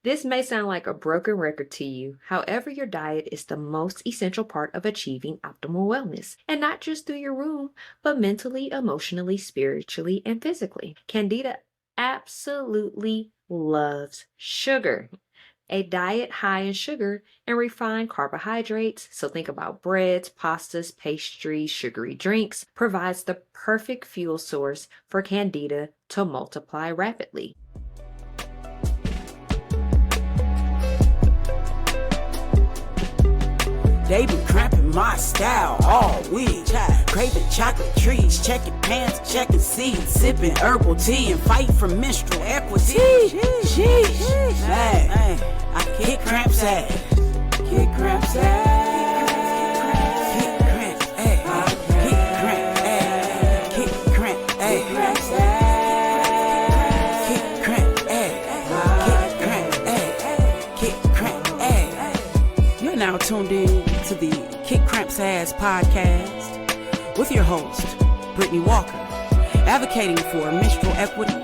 This may sound like a broken record to you. However, your diet is the most essential part of achieving optimal wellness, and not just through your room, but mentally, emotionally, spiritually, and physically. Candida absolutely loves sugar. A diet high in sugar and refined carbohydrates, so think about breads, pastas, pastries, sugary drinks, provides the perfect fuel source for Candida to multiply rapidly. They been cramping my style all week. Craving chocolate trees, checking pants, checking seeds, sipping herbal tea, and fight for menstrual equity. Sheesh, man, I kick Cramp's ass. Kick Cramp's ass. Kick Cramp's ass. Kick Cramp's ass. Kick Cramp's ass. Kick Cramp's ass. Kick Cramp's ass. You're now tuned in to the Kick Cramp's Ass podcast with your host, Brittany Walker, advocating for menstrual equity,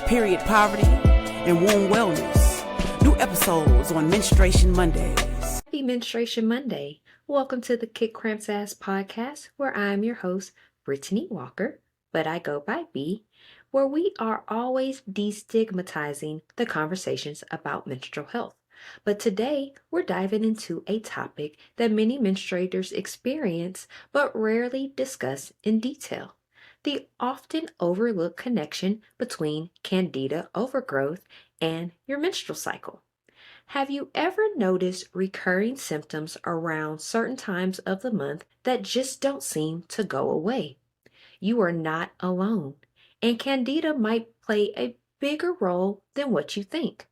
period poverty, and womb wellness. New episodes on Menstruation Mondays. Happy Menstruation Monday. Welcome to the Kick Cramp's Ass podcast, where I'm your host, Brittany Walker, but I go by B, where we are always destigmatizing the conversations about menstrual health. But today, we're diving into a topic that many menstruators experience but rarely discuss in detail: the often overlooked connection between Candida overgrowth and your menstrual cycle. Have you ever noticed recurring symptoms around certain times of the month that just don't seem to go away? You are not alone, and Candida might play a bigger role than what you think.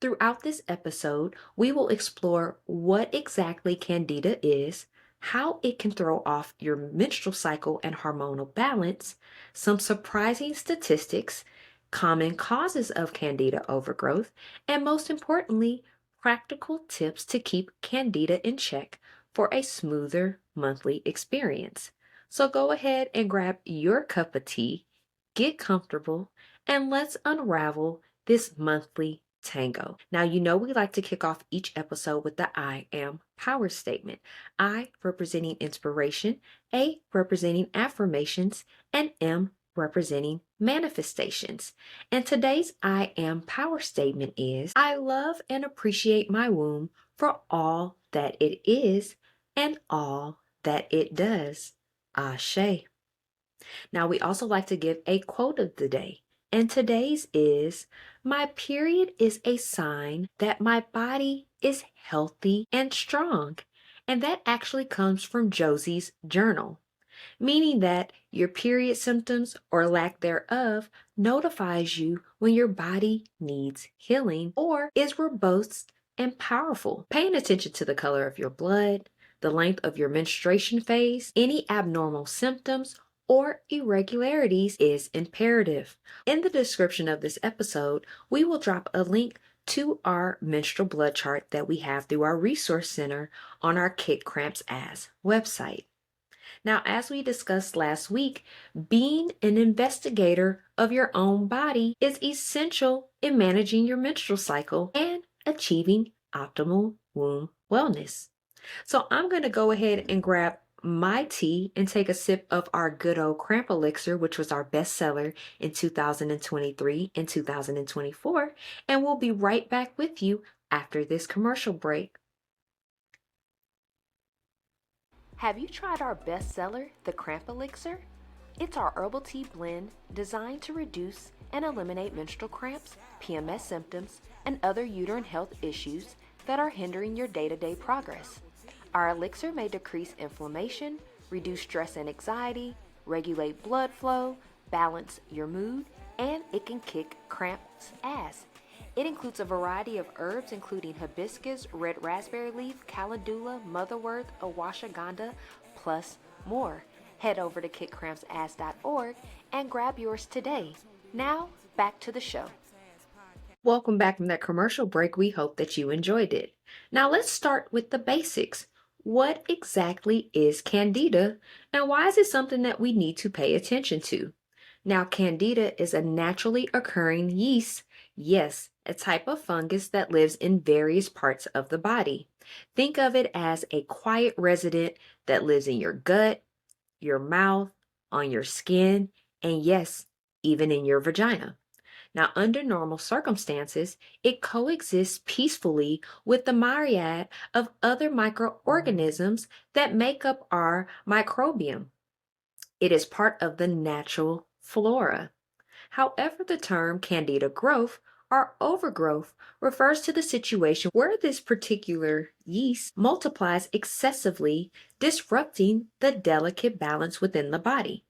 Throughout this episode, we will explore what exactly Candida is, how it can throw off your menstrual cycle and hormonal balance, some surprising statistics, common causes of Candida overgrowth, and most importantly, practical tips to keep Candida in check for a smoother monthly experience. So go ahead and grab your cup of tea, get comfortable, and let's unravel this monthly Tango. Now, you know we like to kick off each episode with the I am power statement. I representing inspiration, A representing affirmations, and M representing manifestations. And today's I am power statement is: I love and appreciate my womb for all that it is and all that it does. Ashe. Now, we also like to give a quote of the day. And today's is: my period is a sign that my body is healthy and strong. And that actually comes from Josie's journal, meaning that your period symptoms or lack thereof notifies you when your body needs healing or is robust and powerful. Paying attention to the color of your blood, the length of your menstruation phase, any abnormal symptoms, or irregularities is imperative. In the description of this episode, we will drop a link to our menstrual blood chart that we have through our resource center on our Kick Cramp's Ass website. Now, as we discussed last week, being an investigator of your own body is essential in managing your menstrual cycle and achieving optimal womb wellness. So I'm going to go ahead and grab my tea and take a sip of our good old Cramp elixir, which was our bestseller in 2023 and 2024, and we'll be right back with you after this commercial break. Have you tried our bestseller, the Cramp elixir? It's our herbal tea blend designed to reduce and eliminate menstrual cramps, PMS symptoms, and other uterine health issues that are hindering your day-to-day progress. Our elixir may decrease inflammation, reduce stress and anxiety, regulate blood flow, balance your mood, and it can kick Cramp's ass. It includes a variety of herbs including hibiscus, red raspberry leaf, calendula, motherwort, ashwagandha, plus more. Head over to kickcrampsass.org and grab yours today. Now, back to the show. Welcome back from that commercial break. We hope that you enjoyed it. Now let's start with the basics. What exactly is Candida, and why is it something that we need to pay attention to? Now, Candida is a naturally occurring yeast. Yes, a type of fungus that lives in various parts of the body. Think of it as a quiet resident that lives in your gut, your mouth, on your skin, and yes, even in your vagina. Now, under normal circumstances, it coexists peacefully with the myriad of other microorganisms that make up our microbiome. It is part of the natural flora. However, the term Candida growth or overgrowth refers to the situation where this particular yeast multiplies excessively, disrupting the delicate balance within the body.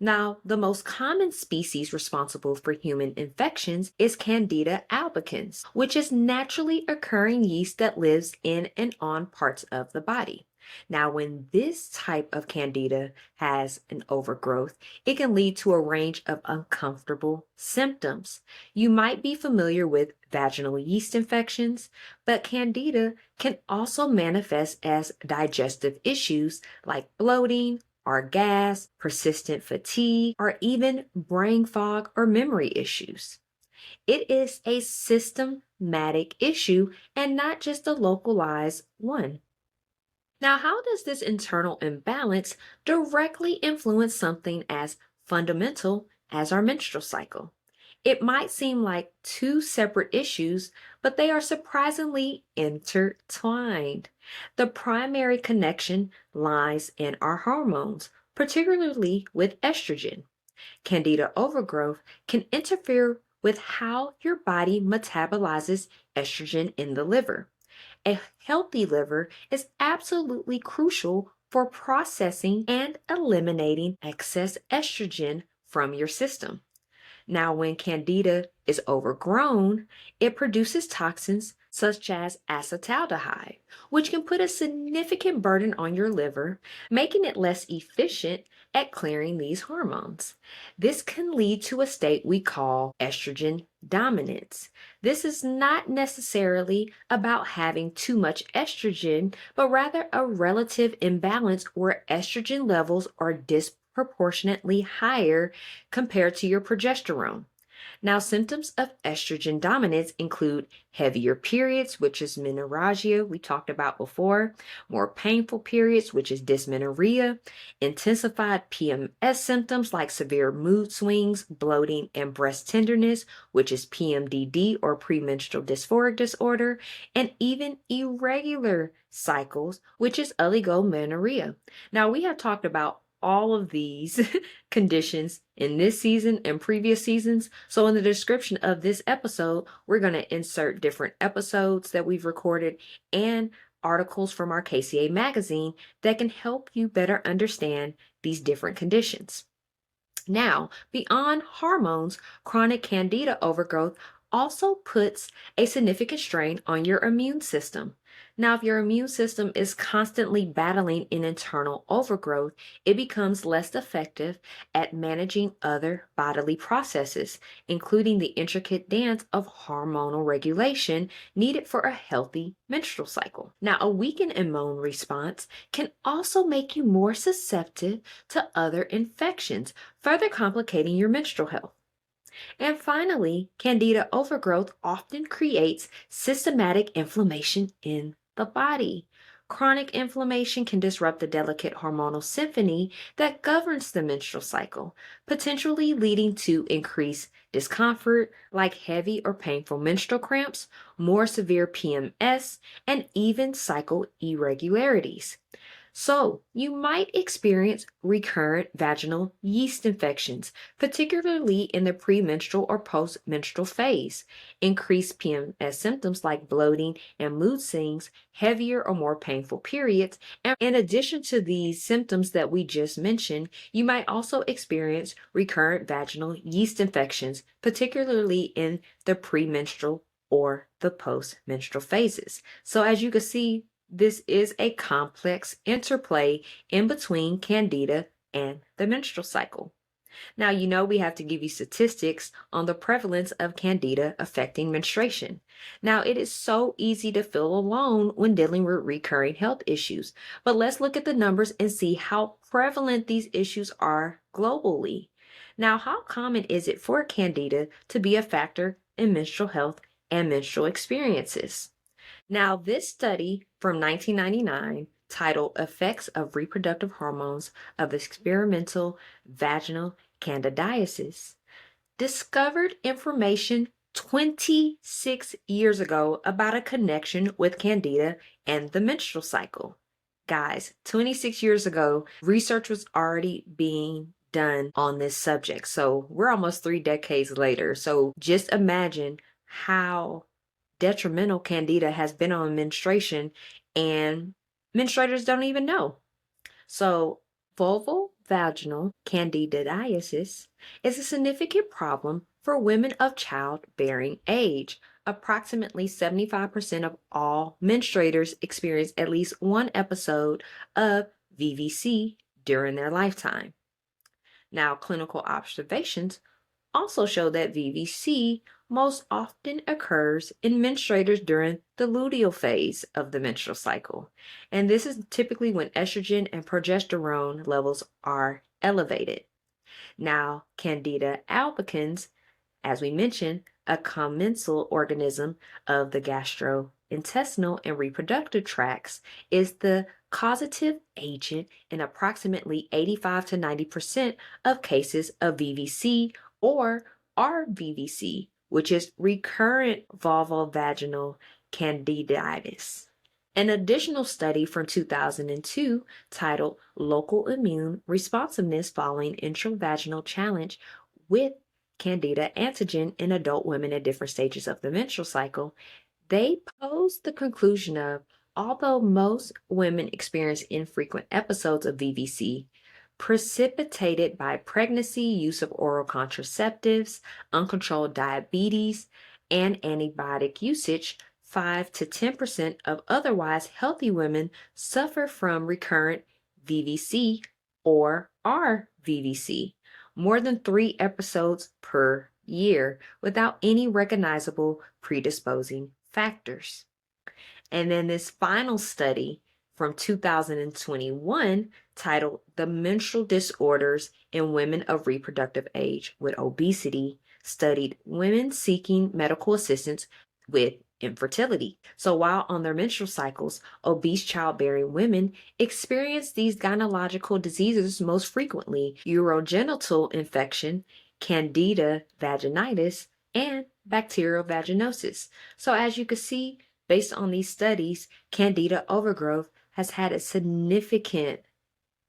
Now, the most common species responsible for human infections is Candida albicans, which is naturally occurring yeast that lives in and on parts of the body. Now, when this type of Candida has an overgrowth, it can lead to a range of uncomfortable symptoms. You might be familiar with vaginal yeast infections, but Candida can also manifest as digestive issues like bloating or gas, persistent fatigue, or even brain fog or memory issues. It is a systematic issue and not just a localized one. Now, how does this internal imbalance directly influence something as fundamental as our menstrual cycle? It might seem like two separate issues, but they are surprisingly intertwined. The primary connection lies in our hormones, particularly with estrogen. Candida overgrowth can interfere with how your body metabolizes estrogen in the liver. A healthy liver is absolutely crucial for processing and eliminating excess estrogen from your system. Now, when Candida is overgrown, it produces toxins such as acetaldehyde, which can put a significant burden on your liver, making it less efficient at clearing these hormones. This can lead to a state we call estrogen dominance. This is not necessarily about having too much estrogen, but rather a relative imbalance where estrogen levels are disproportionately higher compared to your progesterone. Now, symptoms of estrogen dominance include heavier periods, which is menorrhagia, we talked about before, more painful periods, which is dysmenorrhea, intensified PMS symptoms like severe mood swings, bloating, and breast tenderness, which is PMDD or premenstrual dysphoric disorder, and even irregular cycles, which is oligomenorrhea. Now, we have talked about all of these conditions in this season and previous seasons. So in the description of this episode, we're going to insert different episodes that we've recorded and articles from our KCA magazine that can help you better understand these different conditions. Now, beyond hormones, chronic candida overgrowth also puts a significant strain on your immune system. Now, if your immune system is constantly battling an internal overgrowth, it becomes less effective at managing other bodily processes, including the intricate dance of hormonal regulation needed for a healthy menstrual cycle. Now, a weakened immune response can also make you more susceptible to other infections, further complicating your menstrual health. And finally, candida overgrowth often creates systematic inflammation in the body. Chronic inflammation can disrupt the delicate hormonal symphony that governs the menstrual cycle, potentially leading to increased discomfort like heavy or painful menstrual cramps, more severe PMS, and even cycle irregularities. So, you might experience recurrent vaginal yeast infections, particularly in the premenstrual or postmenstrual phase, increased PMS symptoms like bloating and mood swings, heavier or more painful periods, and in addition to these symptoms that we just mentioned, you might also experience recurrent vaginal yeast infections, particularly in the premenstrual or the postmenstrual phases. So, as you can see, this is a complex interplay in between candida and the menstrual cycle. Now, we have to give you statistics on the prevalence of candida affecting menstruation. Now, it is so easy to feel alone when dealing with recurring health issues, but let's look at the numbers and see how prevalent these issues are globally. Now, how common is it for candida to be a factor in menstrual health and menstrual experiences. Now, this study from 1999, titled Effects of Reproductive Hormones of Experimental Vaginal Candidiasis, discovered information 26 years ago about a connection with Candida and the menstrual cycle. Guys, 26 years ago, research was already being done on this subject. So we're almost 3 decades later. So just imagine how detrimental Candida has been on menstruation, and menstruators don't even know. So, vulval vaginal candidiasis is a significant problem for women of childbearing age. Approximately 75% of all menstruators experience at least one episode of VVC during their lifetime. Now, clinical observations also show that VVC most often occurs in menstruators during the luteal phase of the menstrual cycle. And this is typically when estrogen and progesterone levels are elevated. Now, Candida albicans, as we mentioned, a commensal organism of the gastrointestinal and reproductive tracts, is the causative agent in approximately 85 to 90% of cases of VVC or RVVC, which is recurrent vulvovaginal candidiasis. An additional study from 2002 titled Local Immune Responsiveness Following Intravaginal Challenge with Candida Antigen in Adult Women at Different Stages of the Menstrual Cycle, they posed the conclusion of, although most women experience infrequent episodes of VVC, precipitated by pregnancy, use of oral contraceptives, uncontrolled diabetes, and antibiotic usage, 5 to 10% of otherwise healthy women suffer from recurrent VVC or RVVC, more than 3 episodes per year, without any recognizable predisposing factors. And then this final study from 2021 titled The Menstrual Disorders in Women of Reproductive Age with Obesity studied women seeking medical assistance with infertility. So while on their menstrual cycles, obese childbearing women experience these gynecological diseases most frequently: urogenital infection, Candida vaginitis, and bacterial vaginosis. So as you can see, based on these studies, Candida overgrowth has had a significant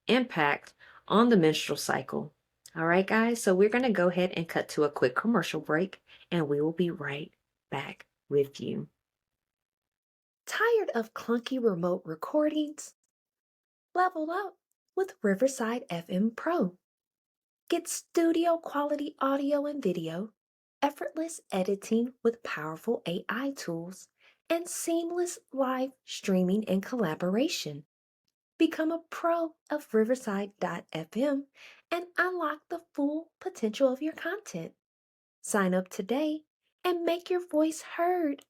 impact on the menstrual cycle. All right, guys, so we're going to go ahead and cut to a quick commercial break, and we will be right back with you. Tired of clunky remote recordings? Level up with Riverside FM Pro. Get studio quality audio and video, effortless editing with powerful AI tools, and seamless live streaming and collaboration. Become a pro of Riverside.fm and unlock the full potential of your content. Sign up today and make your voice heard.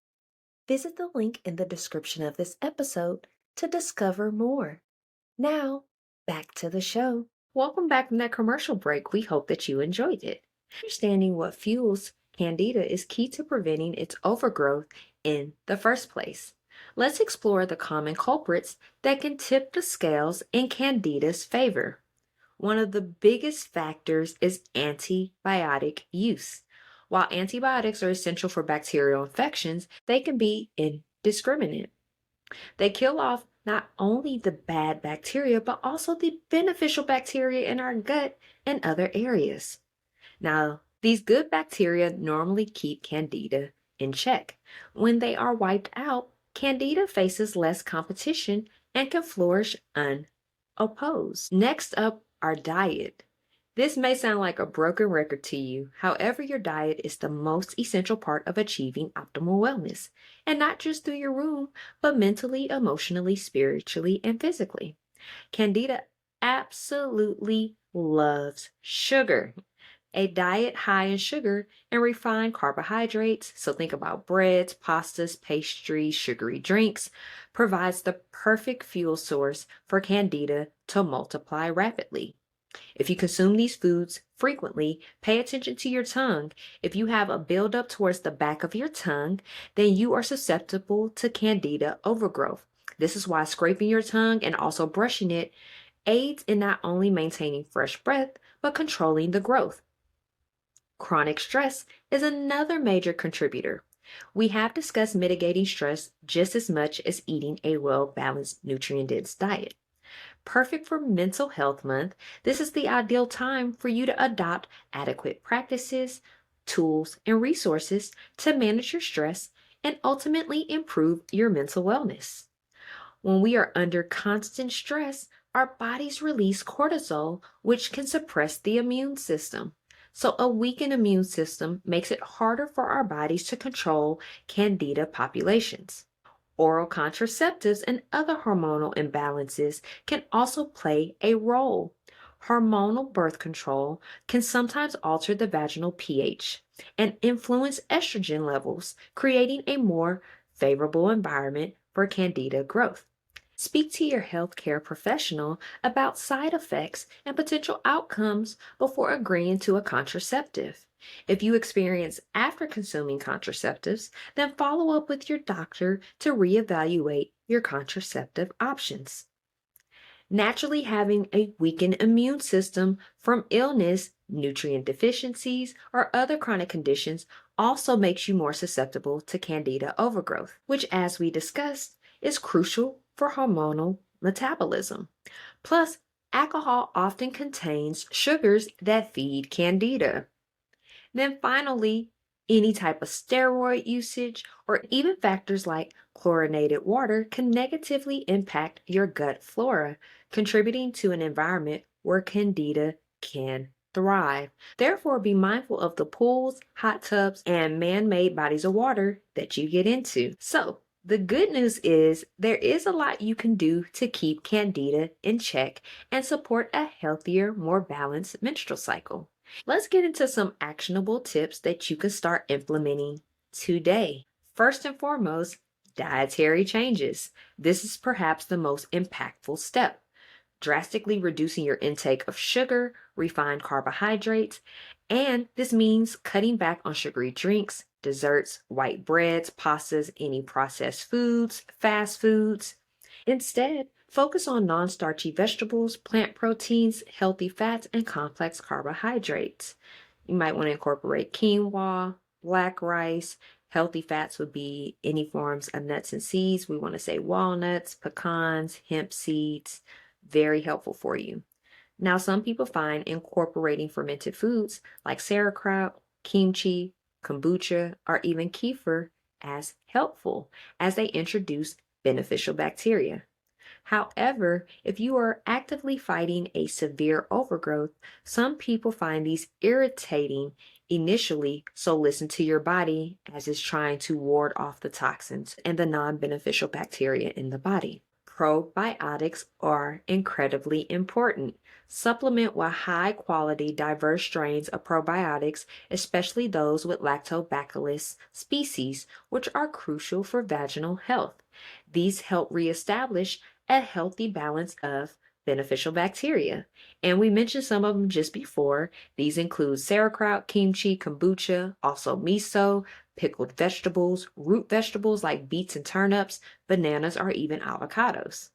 Visit the link in the description of this episode to discover more. Now, back to the show. Welcome back from that commercial break. We hope that you enjoyed it. Understanding what fuels Candida is key to preventing its overgrowth in the first place. Let's explore the common culprits that can tip the scales in Candida's favor. One of the biggest factors is antibiotic use. While antibiotics are essential for bacterial infections, they can be indiscriminate. They kill off not only the bad bacteria, but also the beneficial bacteria in our gut and other areas. Now, these good bacteria normally keep Candida in check. When they are wiped out, Candida faces less competition and can flourish unopposed. Next up, our diet. This may sound like a broken record to you. However, your diet is the most essential part of achieving optimal wellness, and not just through your room, but mentally, emotionally, spiritually, and physically. Candida absolutely loves sugar. A diet high in sugar and refined carbohydrates, so think about breads, pastas, pastries, sugary drinks, provides the perfect fuel source for Candida to multiply rapidly. If you consume these foods frequently, pay attention to your tongue. If you have a buildup towards the back of your tongue, then you are susceptible to Candida overgrowth. This is why scraping your tongue and also brushing it aids in not only maintaining fresh breath, but controlling the growth. Chronic stress is another major contributor. We have discussed mitigating stress just as much as eating a well-balanced, nutrient-dense diet. Perfect for Mental Health Month, this is the ideal time for you to adopt adequate practices, tools, and resources to manage your stress and ultimately improve your mental wellness. When we are under constant stress, our bodies release cortisol, which can suppress the immune system. So, a weakened immune system makes it harder for our bodies to control Candida populations. Oral contraceptives and other hormonal imbalances can also play a role. Hormonal birth control can sometimes alter the vaginal pH and influence estrogen levels, creating a more favorable environment for Candida growth. Speak to your healthcare professional about side effects and potential outcomes before agreeing to a contraceptive. If you experience after consuming contraceptives, then follow up with your doctor to reevaluate your contraceptive options. Naturally, having a weakened immune system from illness, nutrient deficiencies, or other chronic conditions also makes you more susceptible to Candida overgrowth, which, as we discussed, is crucial for hormonal metabolism. Plus, alcohol often contains sugars that feed Candida. Then finally, any type of steroid usage or even factors like chlorinated water can negatively impact your gut flora, contributing to an environment where Candida can thrive. Therefore, be mindful of the pools, hot tubs, and man-made bodies of water that you get into. So, the good news is there is a lot you can do to keep Candida in check and support a healthier, more balanced menstrual cycle. Let's get into some actionable tips that you can start implementing today. First and foremost, dietary changes. This is perhaps the most impactful step. Drastically reducing your intake of sugar, refined carbohydrates, and this means cutting back on sugary drinks, desserts, white breads, pastas, any processed foods, fast foods. Instead, focus on non-starchy vegetables, plant proteins, healthy fats, and complex carbohydrates. You might want to incorporate quinoa, black rice. Healthy fats would be any forms of nuts and seeds. We want to say walnuts, pecans, hemp seeds. Very helpful for you. Now, some people find incorporating fermented foods like sauerkraut, kimchi, kombucha, or even kefir as helpful as they introduce beneficial bacteria. However, if you are actively fighting a severe overgrowth, some people find these irritating initially, so listen to your body as it's trying to ward off the toxins and the non-beneficial bacteria in the body. Probiotics are incredibly important. Supplement with high-quality, diverse strains of probiotics, especially those with lactobacillus species, which are crucial for vaginal health. These help reestablish a healthy balance of beneficial bacteria. And we mentioned some of them just before. These include sauerkraut, kimchi, kombucha, also miso, pickled vegetables, root vegetables like beets and turnips, bananas, or even avocados.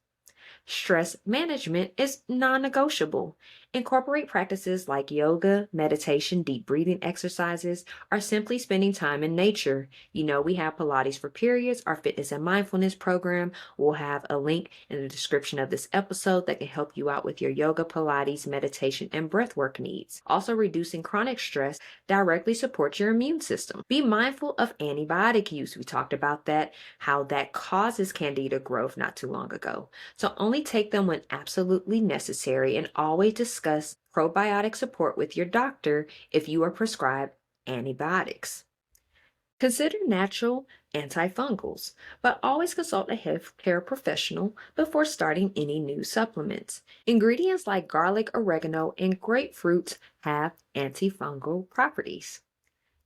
Stress management is non-negotiable. Incorporate practices like yoga, meditation, deep breathing exercises, or simply spending time in nature. You know, we have Pilates for periods, our fitness and mindfulness program. We'll have a link in the description of this episode that can help you out with your yoga, Pilates, meditation, and breathwork needs. Also, reducing chronic stress directly supports your immune system. Be mindful of antibiotic use. We talked about that, how that causes Candida growth not too long ago. So only take them when absolutely necessary, and always discuss probiotic support with your doctor if you are prescribed antibiotics. Consider natural antifungals, but always consult a healthcare professional before starting any new supplements. Ingredients like garlic, oregano, and grapefruits have antifungal properties.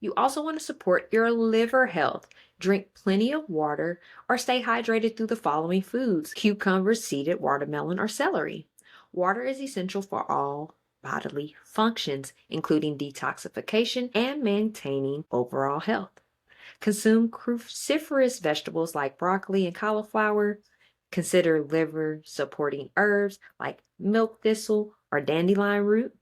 You also want to support your liver health. Drink plenty of water or stay hydrated through the following foods: cucumber, seeded watermelon, or celery. Water is essential for all bodily functions, including detoxification and maintaining overall health. Consume cruciferous vegetables like broccoli and cauliflower. Consider liver supporting herbs like milk thistle or dandelion root.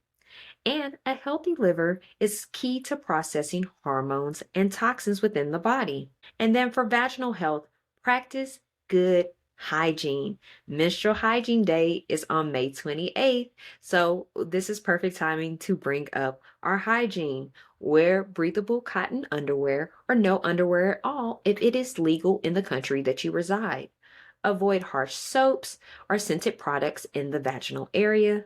And a healthy liver is key to processing hormones and toxins within the body. And then for vaginal health, practice good hygiene. Menstrual Hygiene Day is on May 28th, so this is perfect timing to bring up our hygiene. Wear breathable cotton underwear or no underwear at all if it is legal in the country that you reside. Avoid harsh soaps or scented products in the vaginal area.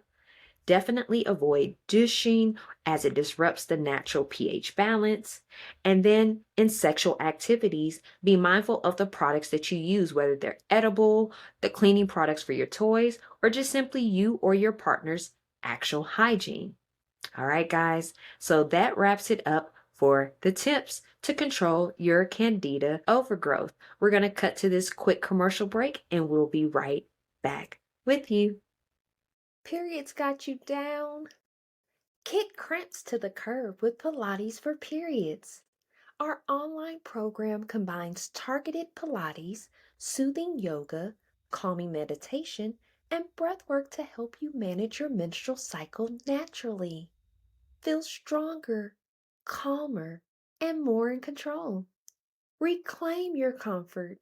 Definitely avoid douching as it disrupts the natural pH balance. And then in sexual activities, be mindful of the products that you use, whether they're edible, the cleaning products for your toys, or just simply you or your partner's actual hygiene. All right, guys. So that wraps it up for the tips to control your Candida overgrowth. We're going to cut to this quick commercial break and we'll be right back with you. Periods got you down? Kick cramps to the curb with Pilates for periods. Our online program combines targeted Pilates, soothing yoga, calming meditation, and breath work to help you manage your menstrual cycle naturally. Feel stronger, calmer, and more in control. Reclaim your comfort.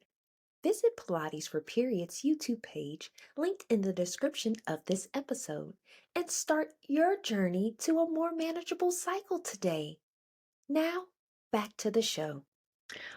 Visit Pilates for Periods YouTube page linked in the description of this episode and start your journey to a more manageable cycle today. Now, back to the show.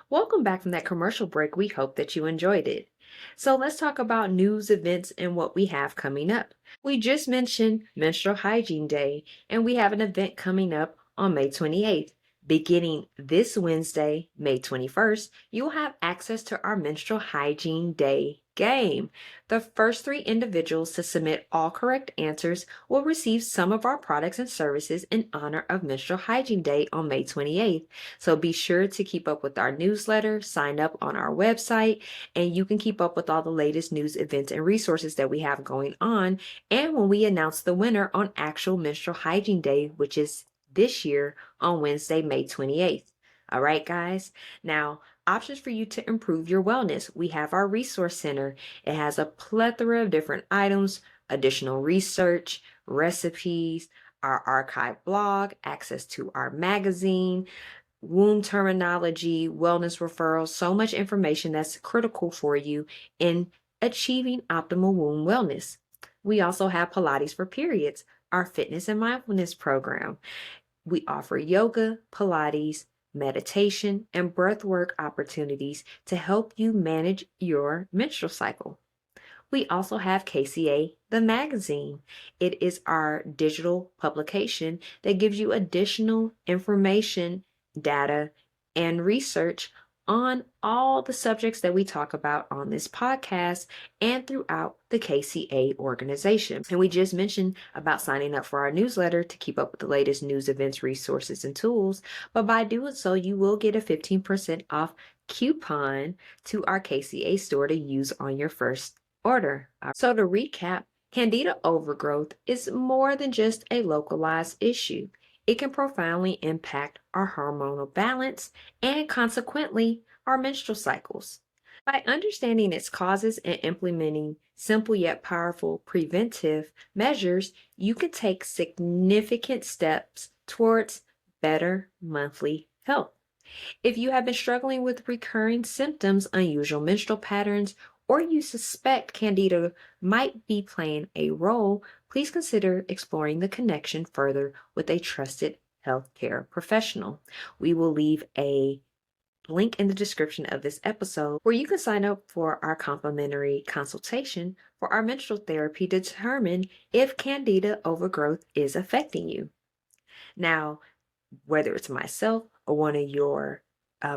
Welcome back from that commercial break. We hope that you enjoyed it. So let's talk about news, events, and what we have coming up. We just mentioned Menstrual Hygiene Day, and we have an event coming up on May 28th. Beginning this Wednesday, May 21st, you will have access to our Menstrual Hygiene Day game. The first 3 individuals to submit all correct answers will receive some of our products and services in honor of Menstrual Hygiene Day on May 28th. So be sure to keep up with our newsletter, sign up on our website, and you can keep up with all the latest news, events, and resources that we have going on. And when we announce the winner on actual Menstrual Hygiene Day, which is this year on Wednesday, May 28th. All right, guys. Now, options for you to improve your wellness. We have our resource center. It has a plethora of different items, additional research, recipes, our archive blog, access to our magazine, womb terminology, wellness referrals, so much information that's critical for you in achieving optimal womb wellness. We also have Pilates for Periods, our fitness and mindfulness program. We offer yoga, Pilates, meditation, and breathwork opportunities to help you manage your menstrual cycle. We also have KCA, the magazine. It is our digital publication that gives you additional information, data, and research on all the subjects that we talk about on this podcast and throughout the KCA organization. And we just mentioned about signing up for our newsletter to keep up with the latest news, events, resources, and tools. But by doing so, you will get a 15% off coupon to our KCA store to use on your first order. So to recap, Candida overgrowth is more than just a localized issue. It can profoundly impact our hormonal balance and consequently our menstrual cycles. By understanding its causes and implementing simple yet powerful preventive measures, you can take significant steps towards better monthly health. If you have been struggling with recurring symptoms, unusual menstrual patterns, or you suspect Candida might be playing a role, please consider exploring the connection further with a trusted healthcare professional. We will leave a link in the description of this episode where you can sign up for our complimentary consultation for our menstrual therapy to determine if Candida overgrowth is affecting you. Now, whether it's myself or one of your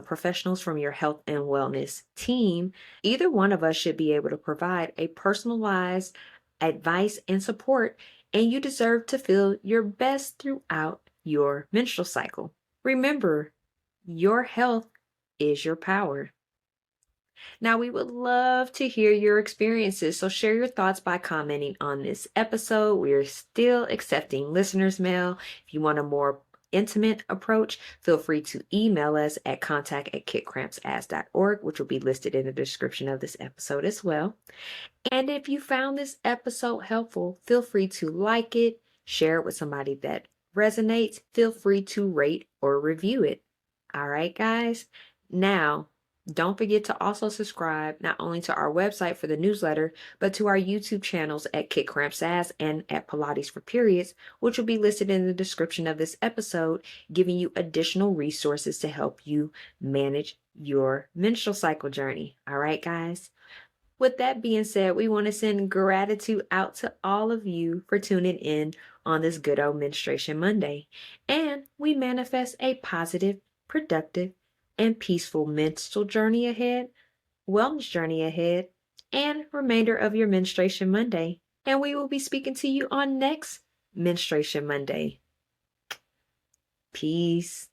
professionals from your health and wellness team, either one of us should be able to provide a personalized advice and support, and you deserve to feel your best throughout your menstrual cycle. Remember, your health is your power. Now, we would love to hear your experiences, so share your thoughts by commenting on this episode. We are still accepting listeners' mail. If you want a more intimate approach, feel free to email us at contact@kitcrampsass.org, which will be listed in the description of this episode as well. And if you found this episode helpful, feel free to like it, share it with somebody that resonates. Feel free to rate or review it. All right, guys. Now, don't forget to also subscribe not only to our website for the newsletter, but to our YouTube channels at Kick Cramp Sass and at Pilates for Periods, which will be listed in the description of this episode, giving you additional resources to help you manage your menstrual cycle journey. All right, guys. With that being said, we want to send gratitude out to all of you for tuning in on this good old Menstruation Monday. And we manifest a positive, productive, and peaceful menstrual journey ahead, wellness journey ahead, and remainder of your Menstruation Monday. And we will be speaking to you on next Menstruation Monday. Peace.